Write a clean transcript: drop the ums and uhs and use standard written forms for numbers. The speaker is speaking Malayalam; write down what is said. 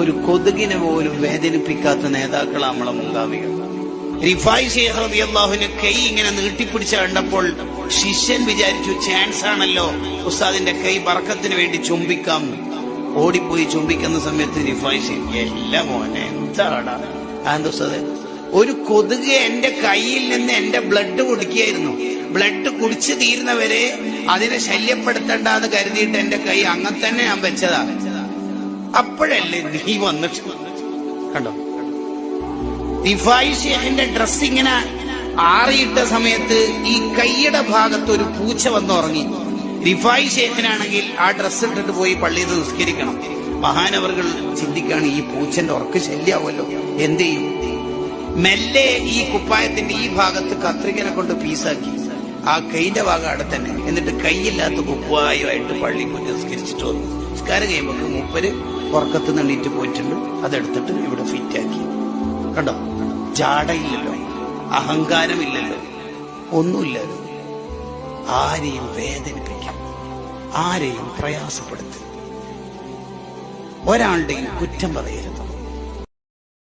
ഒരു കൊതുകിനെ പോലും വേദനിപ്പിക്കാത്ത നേതാക്കളാണ് നമ്മളെ മുൻഗാമികൾ. റിഫായി ശൈഖ് റളിയല്ലാഹുവിന്റെ കൈ ഇങ്ങനെ നീട്ടിപ്പിടിച്ച കണ്ടപ്പോൾ ശിഷ്യൻ വിചാരിച്ചു ചാൻസ് ആണല്ലോ, ഉസ്താദിന്റെ കൈ ബർക്കത്തിന് വേണ്ടി ചുംബിക്കാം. ഓടിപ്പോയി ചുംബിക്കുന്ന സമയത്ത് റിഫായി ശൈഖ്, എല്ലാ മോനെ എന്താടാ ഉസ്താദ്, ഒരു കൊതുക് എന്റെ കൈയിൽ നിന്ന് എന്റെ ബ്ലഡ് കുടിക്കുകയായിരുന്നു. ബ്ലഡ് കുടിച്ചു തീരുന്നവരെ അതിനെ ശല്യപ്പെടുത്തണ്ടെന്ന് കരുതിയിട്ട് എന്റെ കൈ അങ്ങനെ തന്നെ ഞാൻ വെച്ചതാ. അപ്പോഴല്ലേ നീ വന്നിട്ട് കണ്ടോ. റിഫായി ശൈഖിന്റെ ഡ്രസ് ഇങ്ങനെ ആറിയിട്ട സമയത്ത് ഈ കൈയുടെ ഭാഗത്ത് ഒരു പൂച്ച വന്നുറങ്ങി. റിഫായി ശൈഖിനാണെങ്കിൽ ആ ഡ്രസ് ഇട്ടിട്ട് പോയി പള്ളിയിൽ നിന്ന് നിസ്കരിക്കണം. മഹാനവറുകൾ ചിന്തിക്കാണ്, ഈ പൂച്ചന്റെ ഉറക്ക് ശല്യാവുമല്ലോ, എന്ത് ചെയ്യും? മെല്ലെ ഈ കുപ്പായത്തിന്റെ ഈ ഭാഗത്ത് കത്രികനെ കൊണ്ട് പീസാക്കി ആ കൈന്റെ ഭാഗം അവിടെ തന്നെ, എന്നിട്ട് കൈയില്ലാത്ത കുപ്പായമായിട്ട് പള്ളി പോയി നിസ്കരിച്ചിട്ട് വന്നു. നിസ്കാരം കഴിയുമ്പോൾ മൂപ്പര് ഉറക്കത്ത് നിന്നിട്ട് പോയിട്ടുണ്ട്, അതെടുത്തിട്ട് ഇവിടെ ഫിറ്റാക്കി. കണ്ടോ, ജാടയില്ലല്ലോ, അഹങ്കാരമില്ലല്ലോ, ഒന്നുമില്ലല്ലോ. ആരെയും വേദനിപ്പിക്കും, ആരെയും പ്രയാസപ്പെടുത്തും, ഒരാളുടെയും കുറ്റം പറയരുത്.